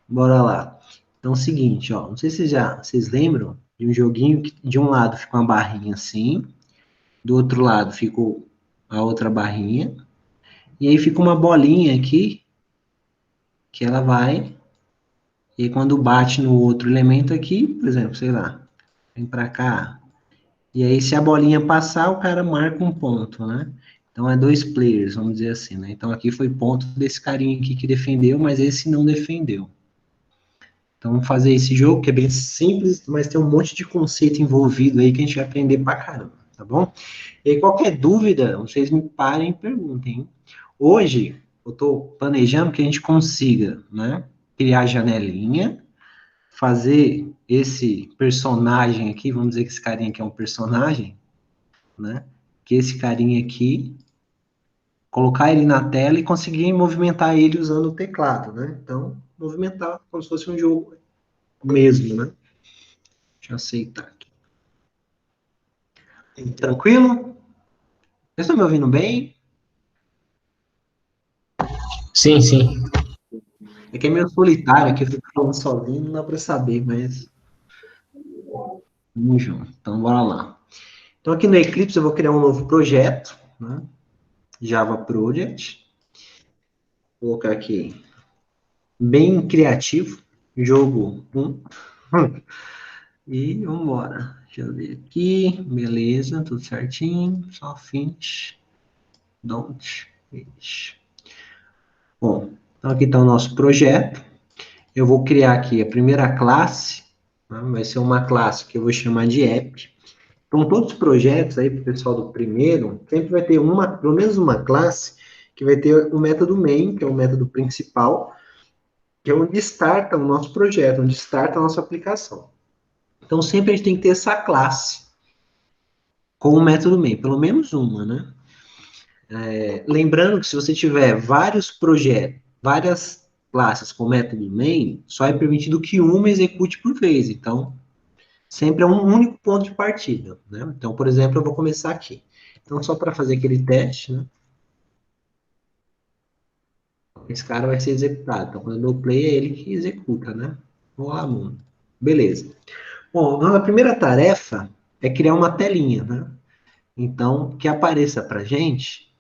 Bora lá. Então, é o seguinte, ó. Não sei se vocês lembram de um joguinho que de um lado fica uma barrinha assim, do outro lado ficou a outra barrinha, e aí fica uma bolinha aqui que ela vai, e aí quando bate no outro elemento aqui, por exemplo, sei lá, vem pra cá, e aí se a bolinha passar, o cara marca um ponto, né? Então é dois players, vamos dizer assim, né? Então aqui foi ponto desse carinha aqui que defendeu, mas esse não defendeu. Então, vamos fazer esse jogo, que é bem simples, mas tem um monte de conceito envolvido aí que a gente vai aprender pra caramba, tá bom? E aí, qualquer dúvida, vocês me parem e perguntem, hein? Hoje, eu estou planejando que a gente consiga, né, criar janelinha, fazer esse personagem aqui, vamos dizer que esse carinha aqui é um personagem, né, que esse carinha aqui, colocar ele na tela e conseguir movimentar ele usando o teclado, né? Então, movimentar como se fosse um jogo mesmo, né? Deixa eu aceitar aqui. Tranquilo? Vocês estão me ouvindo bem? Sim, sim. É que é meio solitário, aqui eu fico falando sozinho, não dá para saber, mas vamos junto. Então, bora lá. Então, aqui no Eclipse eu vou criar um novo projeto, né? Java Project. Vou colocar aqui, bem criativo, jogo 1. E vamos embora. Deixa eu ver aqui. Beleza, tudo certinho. Só finish. Don't finish. Bom, então aqui está o nosso projeto. Eu vou criar aqui a primeira classe, né? Vai ser uma classe que eu vou chamar de app. Então, todos os projetos aí, para o pessoal do primeiro, sempre vai ter pelo menos uma classe que vai ter o método main, que é o método principal, que é onde starta o nosso projeto, onde starta a nossa aplicação. Então, sempre a gente tem que ter essa classe com o método main, pelo menos uma, né? Lembrando que se você tiver vários projetos, várias classes com método main, só é permitido que uma execute por vez. Então, sempre é um único ponto de partida, né? Então, por exemplo, eu vou começar aqui. Então, só para fazer aquele teste, né? Esse cara vai ser executado. Então, quando eu dou play, é ele que executa, né? Vamos lá, mundo. Beleza. Bom, a primeira tarefa é criar uma telinha, né? Então, que apareça pra gente.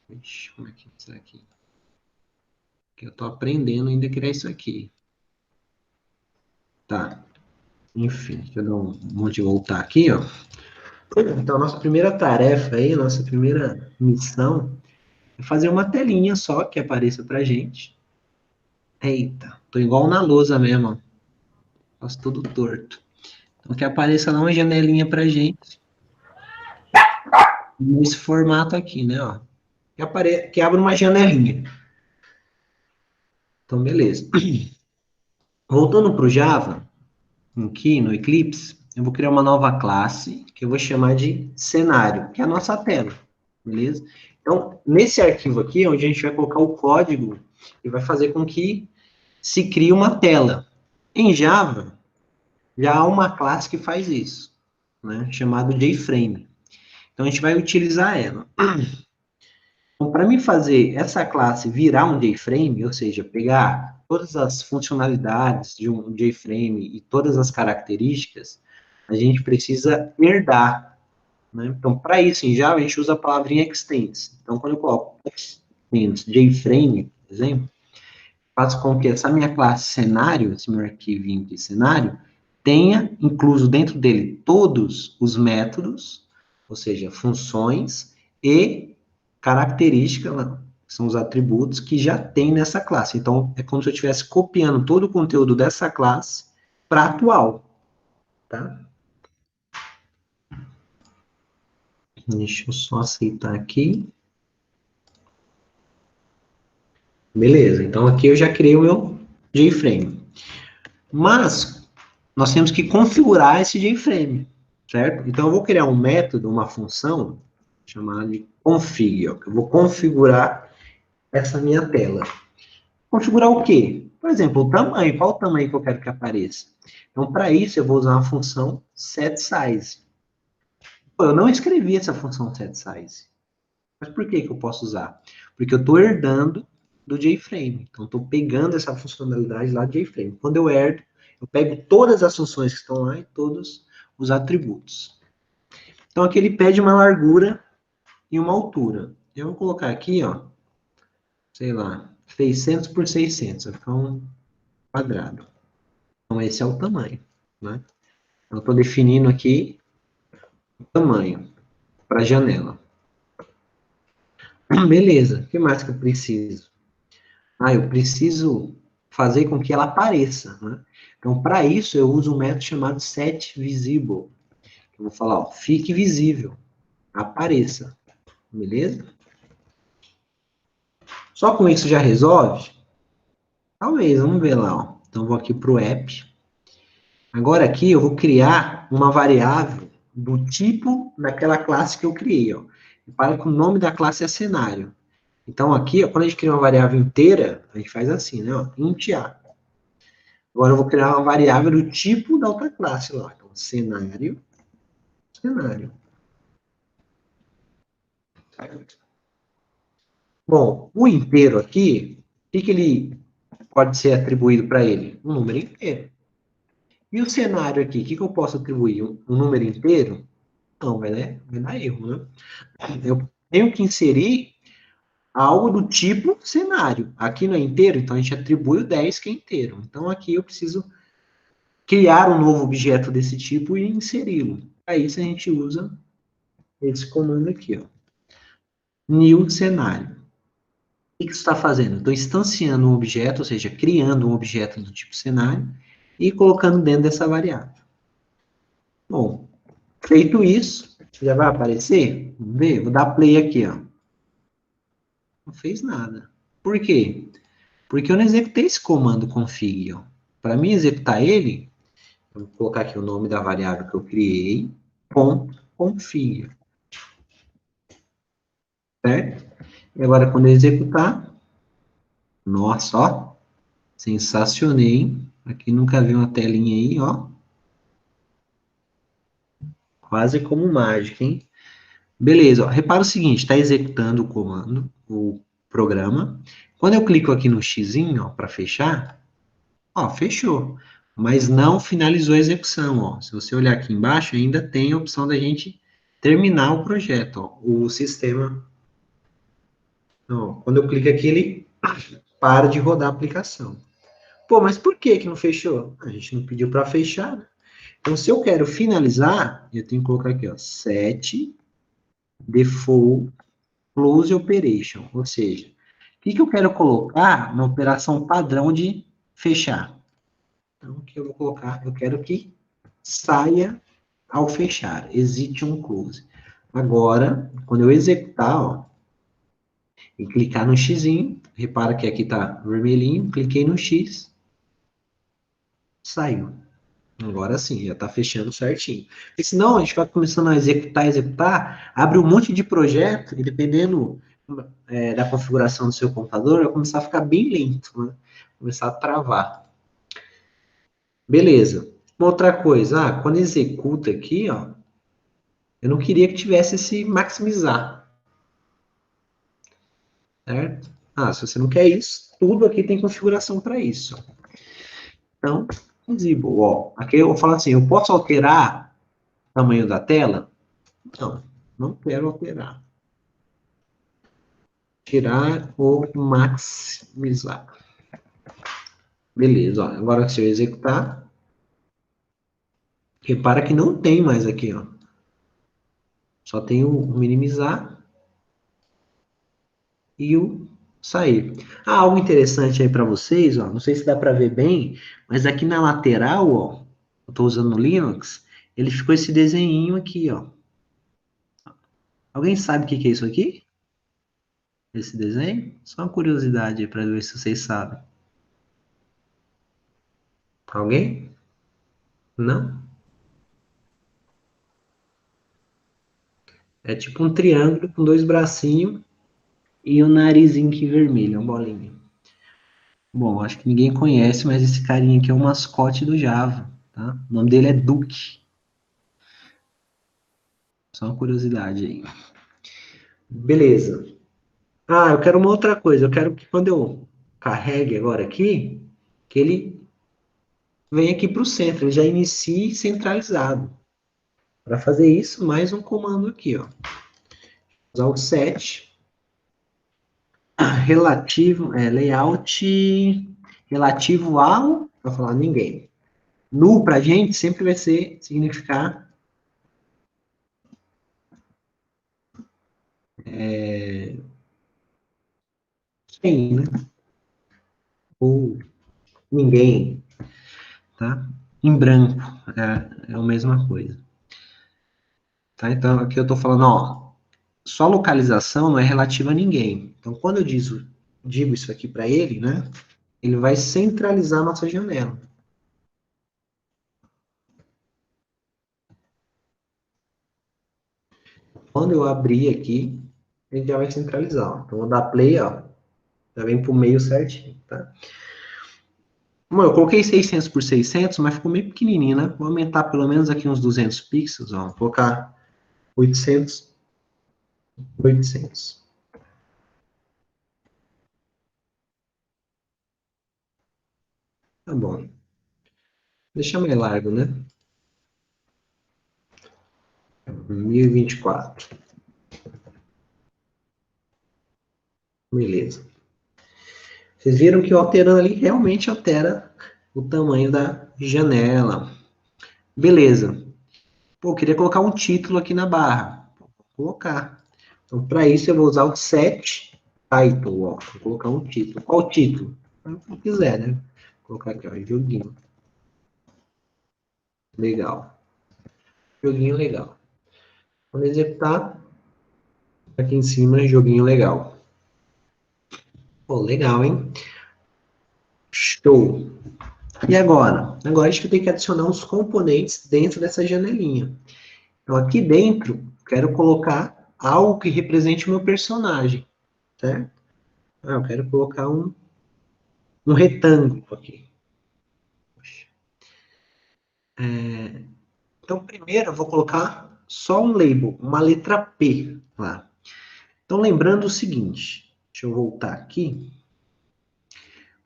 Ixi, como é que é isso aqui? Que eu tô aprendendo ainda a criar isso aqui. Tá. Enfim, deixa eu dar um monte de voltar aqui, ó. Então, a nossa primeira tarefa aí, nossa primeira missão é fazer uma telinha só que apareça pra gente. Eita, tô igual na lousa mesmo, ó. Faço tudo torto. Então, que apareça lá uma janelinha pra gente, nesse formato aqui, né, ó. Que abra uma janelinha. Então, beleza. Voltando pro Java, aqui no Eclipse, eu vou criar uma nova classe, que eu vou chamar de cenário, que é a nossa tela, beleza? Então, nesse arquivo aqui, é onde a gente vai colocar o código e vai fazer com que se crie uma tela. Em Java, já há uma classe que faz isso, né, chamado JFrame. Então, a gente vai utilizar ela. Então, para mim fazer essa classe virar um JFrame, ou seja, pegar todas as funcionalidades de um JFrame e todas as características, a gente precisa herdar, né? Então, para isso, em Java, a gente usa a palavrinha extends. Então, quando eu coloco extends JFrame, por exemplo, faço com que essa minha classe cenário, esse meu arquivinho de cenário, tenha incluso dentro dele todos os métodos, ou seja, funções e características, né, que são os atributos que já tem nessa classe. Então, é como se eu estivesse copiando todo o conteúdo dessa classe para a atual, tá? Deixa eu só aceitar aqui. Beleza, então aqui eu já criei o meu JFrame. Mas nós temos que configurar esse JFrame, certo? Então eu vou criar um método, uma função chamada de config, ó, que eu vou configurar essa minha tela. Configurar o quê? Por exemplo, o tamanho. Qual o tamanho que eu quero que apareça? Então, para isso, eu vou usar uma função setSize. Pô, eu não escrevi essa função setSize. Mas por que que eu posso usar? Porque eu estou herdando do JFrame. Então, estou pegando essa funcionalidade lá do JFrame. Quando eu herdo, eu pego todas as funções que estão lá e todos os atributos. Então, aqui ele pede uma largura e uma altura. Eu vou colocar aqui, ó, sei lá, 600 por 600, vai ficar um quadrado. Então, esse é o tamanho, né? Eu estou definindo aqui o tamanho para a janela. Beleza, o que mais que eu preciso? Eu preciso fazer com que ela apareça, né? Então, para isso, eu uso um método chamado setVisible. Eu vou falar, ó, fique visível, apareça, beleza? Só com isso já resolve? Talvez, vamos ver lá, ó. Então, vou aqui para o app. Agora aqui eu vou criar uma variável do tipo daquela classe que eu criei, ó. Repara que o nome da classe é cenário. Então, aqui, ó, quando a gente cria uma variável inteira, a gente faz assim, né? Ó, int A. Agora eu vou criar uma variável do tipo da outra classe lá. Então, cenário. Bom, o inteiro aqui, o que ele pode ser atribuído para ele? Um número inteiro. E o cenário aqui, o que eu posso atribuir? Um número inteiro? Não, vai dar erro, né? Eu tenho que inserir algo do tipo cenário. Aqui não é inteiro, então a gente atribui o 10 que é inteiro. Então aqui eu preciso criar um novo objeto desse tipo e inseri-lo. Para isso a gente usa esse comando aqui, ó. New cenário. O que você está fazendo? Estou instanciando um objeto, ou seja, criando um objeto do tipo cenário e colocando dentro dessa variável. Bom, feito isso, já vai aparecer? Vamos ver? Vou dar play aqui, ó. Não fez nada. Por quê? Porque eu não executei esse comando config, ó. Para mim executar ele, eu vou colocar aqui o nome da variável que eu criei, ponto config. Certo? E agora, quando eu executar, nossa, ó, sensacionei. Aqui nunca vi uma telinha aí, ó. Quase como mágica, hein? Beleza, ó. Repara o seguinte, está executando o comando, o programa. Quando eu clico aqui no X, ó, para fechar, ó, fechou. Mas não finalizou a execução, ó. Se você olhar aqui embaixo, ainda tem a opção da gente terminar o projeto, ó. O sistema. Ó, quando eu clico aqui, ele para de rodar a aplicação. Pô, mas por que que não fechou? A gente não pediu para fechar, né? Então, se eu quero finalizar, eu tenho que colocar aqui, ó, set default close operation, ou seja, o que que eu quero colocar na operação padrão de fechar? Então, o que eu vou colocar? Eu quero que saia ao fechar, exit on close. Agora, quando eu executar, ó, e clicar no X, repara que aqui está vermelhinho, cliquei no X, saiu. Agora sim, já está fechando certinho. Porque senão a gente vai começando a executar, abre um monte de projeto e dependendo da configuração do seu computador, vai começar a ficar bem lento, né? Começar a travar. Beleza. Uma outra coisa, quando executa aqui, ó, eu não queria que tivesse esse maximizar, certo? Se você não quer isso, tudo aqui tem configuração para isso. Então, visível, ó. Aqui eu vou falar assim, eu posso alterar o tamanho da tela? Não, não quero alterar. Tirar ou maximizar. Beleza, ó. Agora se eu executar, repara que não tem mais aqui, ó. Só tem o minimizar e o sair. Algo interessante aí para vocês, ó. Não sei se dá para ver bem, mas aqui na lateral, ó, eu estou usando no Linux, ele ficou esse desenhinho aqui, ó. Alguém sabe o que que é isso aqui? Esse desenho? Só uma curiosidade aí para ver se vocês sabem. Alguém? Não? É tipo um triângulo com dois bracinhos e o narizinho aqui vermelho, uma bolinha. Bom, acho que ninguém conhece, mas esse carinha aqui é o mascote do Java, tá? O nome dele é Duque. Só uma curiosidade aí. Beleza. Eu quero uma outra coisa. Eu quero que quando eu carregue agora aqui, que ele vem aqui para o centro, ele já inicie centralizado. Para fazer isso, mais um comando aqui, ó. Usar o set, relativo, layout relativo ao, para falar ninguém. Null para a gente sempre vai significar sem, né? Ou ninguém, tá? Em branco, é a mesma coisa. Tá? Então, aqui eu estou falando, ó, só localização não é relativa a ninguém. Então, quando eu digo isso aqui para ele, né? Ele vai centralizar a nossa janela. Quando eu abrir aqui, ele já vai centralizar. Ó. Então, vou dar play, ó. Já vem pro meio certinho, tá? Bom, eu coloquei 600 por 600, mas ficou meio pequenininho, né? Vou aumentar pelo menos aqui uns 200 pixels, ó. Vou colocar 800, 800. Tá bom. Deixa mais largo, né? 1024. Beleza. Vocês viram que alterando ali realmente altera o tamanho da janela. Beleza. Pô, eu queria colocar um título aqui na barra. Vou colocar. Então, para isso, eu vou usar o set title. Ó. Vou colocar um título. Qual título? O que eu quiser, né? Vou colocar aqui, ó, joguinho. Legal. Joguinho legal. Quando executar, aqui em cima, joguinho legal. Pô, legal, hein? Show. E agora? Agora a gente vai ter que adicionar uns componentes dentro dessa janelinha. Então, aqui dentro, quero colocar algo que represente o meu personagem, certo? Eu quero colocar um retângulo aqui. Então, primeiro eu vou colocar só um label, uma letra P lá. Então, lembrando o seguinte, deixa eu voltar aqui.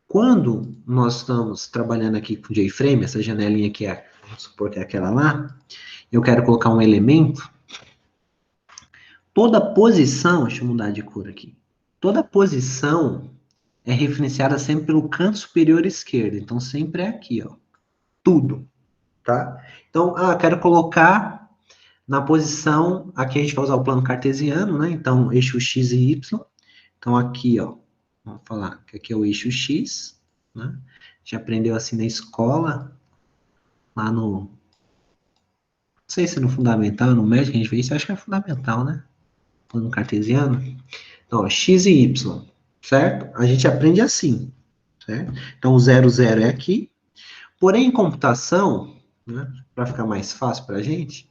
Quando nós estamos trabalhando aqui com o JFrame, essa janelinha aqui, vamos supor que é aquela lá, eu quero colocar um elemento, toda posição, deixa eu mudar de cor aqui, toda posição é referenciada sempre pelo canto superior esquerdo, então sempre é aqui, ó, tudo, tá? Então, quero colocar na posição, aqui a gente vai usar o plano cartesiano, né? Então, eixo X e Y. Então, aqui, ó, vamos falar que aqui é o eixo X, né? A gente aprendeu assim na escola, lá no, não sei se no fundamental, no médio que a gente vê isso, acho que é fundamental, né? Plano cartesiano. Então, ó, X e Y, certo? A gente aprende assim, certo? Então, o 0, 0 é aqui. Porém, em computação, né, para ficar mais fácil para a gente,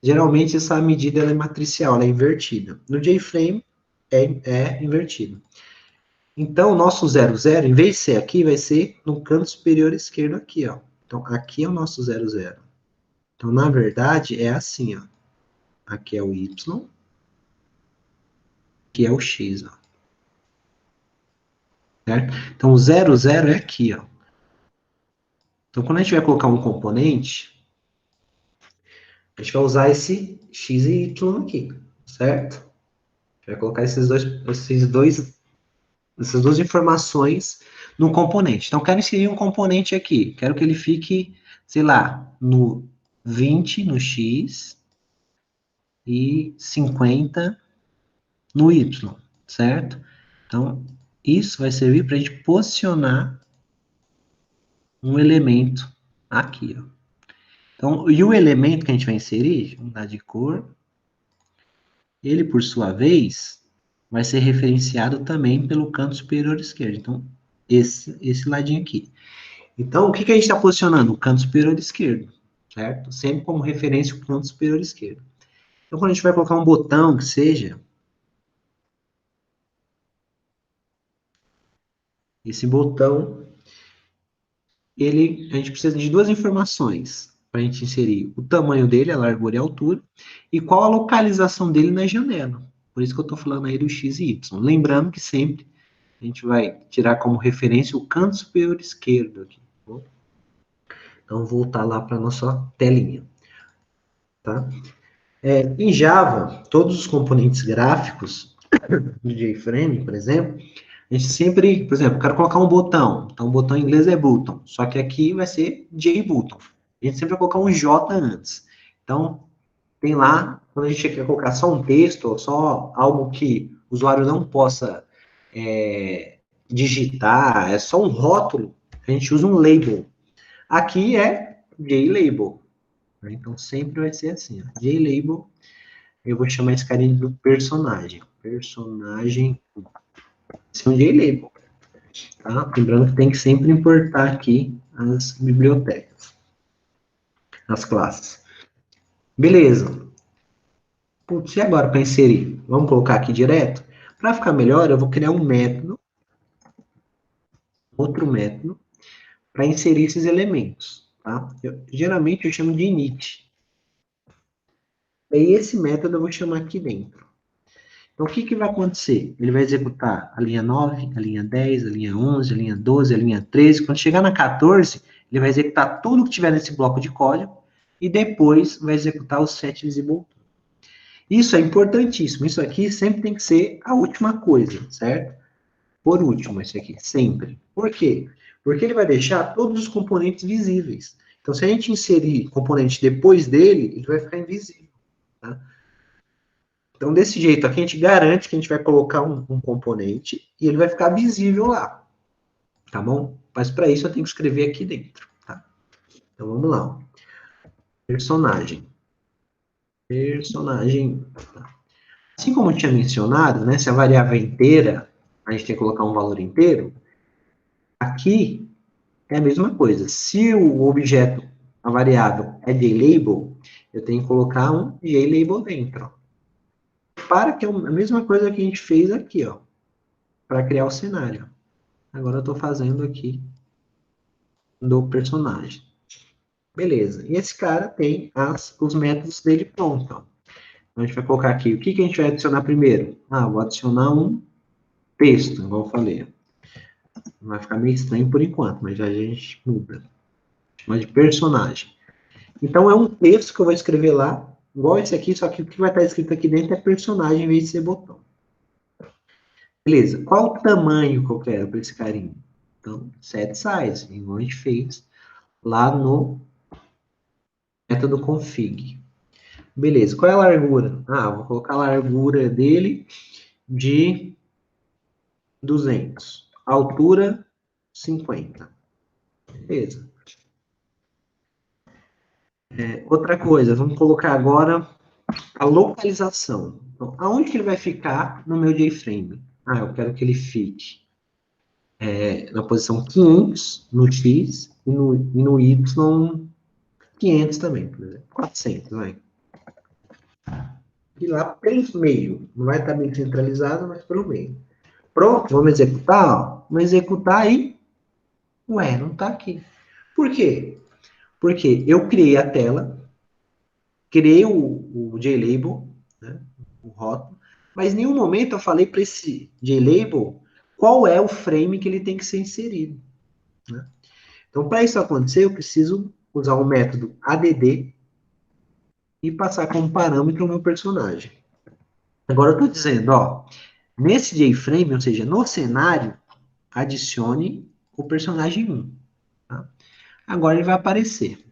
geralmente essa medida ela é matricial, ela é invertida. No JFrame é invertido. Então, o nosso 0, 0, em vez de ser aqui, vai ser no canto superior esquerdo aqui, ó. Então, aqui é o nosso 0, 0. Então, na verdade, é assim, ó. Aqui é o Y, aqui é o X, ó. Certo? Então, o 0, 0 é aqui, ó. Então, quando a gente vai colocar um componente, a gente vai usar esse X e Y aqui, certo? A gente vai colocar essas duas informações no componente. Então, quero inserir um componente aqui. Quero que ele fique, sei lá, no 20 no X e 50 no Y, certo? Então, isso vai servir para a gente posicionar um elemento aqui, ó. Então, e o elemento que a gente vai inserir, vamos mudar de cor, ele, por sua vez, vai ser referenciado também pelo canto superior esquerdo. Então, esse ladinho aqui. Então, o que a gente está posicionando? O canto superior esquerdo, certo? Sempre como referência o canto superior esquerdo. Então, quando a gente vai colocar um botão que seja, esse botão, a gente precisa de duas informações para a gente inserir o tamanho dele, a largura e a altura, e qual a localização dele na janela. Por isso que eu estou falando aí do X e Y. Lembrando que sempre a gente vai tirar como referência o canto superior esquerdo aqui. Tá bom? Então, voltar lá para a nossa telinha. Tá? Em Java, todos os componentes gráficos do JFrame, por exemplo, a gente sempre, por exemplo, quero colocar um botão. Então, o botão em inglês é button, só que aqui vai ser JButton. A gente sempre vai colocar um J antes. Então, tem lá, quando a gente quer colocar só um texto, ou só algo que o usuário não possa digitar, é só um rótulo, a gente usa um label. Aqui é JLabel. Então, sempre vai ser assim, ó, JLabel. Eu vou chamar esse carinha do personagem. Personagem, esse é um JLabel. Tá? Lembrando que tem que sempre importar aqui as bibliotecas, as classes. Beleza. Putz, e agora para inserir? Vamos colocar aqui direto? Para ficar melhor, eu vou criar um método, outro método, para inserir esses elementos. Tá? Geralmente eu chamo de init. E esse método eu vou chamar aqui dentro. Então, o que vai acontecer? Ele vai executar a linha 9, a linha 10, a linha 11, a linha 12, a linha 13. Quando chegar na 14, ele vai executar tudo que tiver nesse bloco de código e depois vai executar o set visible. Isso é importantíssimo. Isso aqui sempre tem que ser a última coisa, certo? Por último, esse aqui, sempre. Por quê? Porque ele vai deixar todos os componentes visíveis. Então, se a gente inserir componente depois dele, ele vai ficar invisível. Tá? Então, desse jeito aqui, a gente garante que a gente vai colocar um componente e ele vai ficar visível lá. Tá bom? Mas para isso eu tenho que escrever aqui dentro. Tá? Então, vamos lá. Personagem. Personagem. Tá? Assim como eu tinha mencionado, né, se a variável é inteira, a gente tem que colocar um valor inteiro. Aqui é a mesma coisa. Se o objeto, a variável, é JLabel, eu tenho que colocar um JLabel dentro. Para que é a mesma coisa que a gente fez aqui, ó, para criar o cenário. Agora eu estou fazendo aqui do personagem. Beleza. E esse cara tem os métodos dele pronto. Ó. Então a gente vai colocar aqui. O que a gente vai adicionar primeiro? Vou adicionar um texto, igual eu falei. Vai ficar meio estranho por enquanto, mas já a gente muda. Chama de personagem. Então é um texto que eu vou escrever lá, igual esse aqui, só que o que vai estar escrito aqui dentro é personagem em vez de ser botão. Beleza. Qual o tamanho que eu quero para esse carinho? Então, set size, igual a gente fez lá no método config. Beleza. Qual é a largura? Vou colocar a largura dele de 200. Altura, 50. Beleza. Outra coisa, vamos colocar agora a localização. Então, aonde que ele vai ficar no meu JFrame? Eu quero que ele fique na posição 500 no X e no Y 500 também, por exemplo. 400, vai. E lá pelo meio. Não vai estar bem centralizado, mas pelo meio. Pronto, vamos executar? Ó. Vamos executar e... Ué, não está aqui. Por quê? Porque eu criei a tela, criei o JLabel, né, o rótulo, mas em nenhum momento eu falei para esse JLabel qual é o frame que ele tem que ser inserido. Né? Então, para isso acontecer, eu preciso usar o método add e passar como parâmetro o meu personagem. Agora eu estou dizendo, ó, nesse JFrame, ou seja, no cenário, adicione o personagem 1. Tá? Agora ele vai aparecer.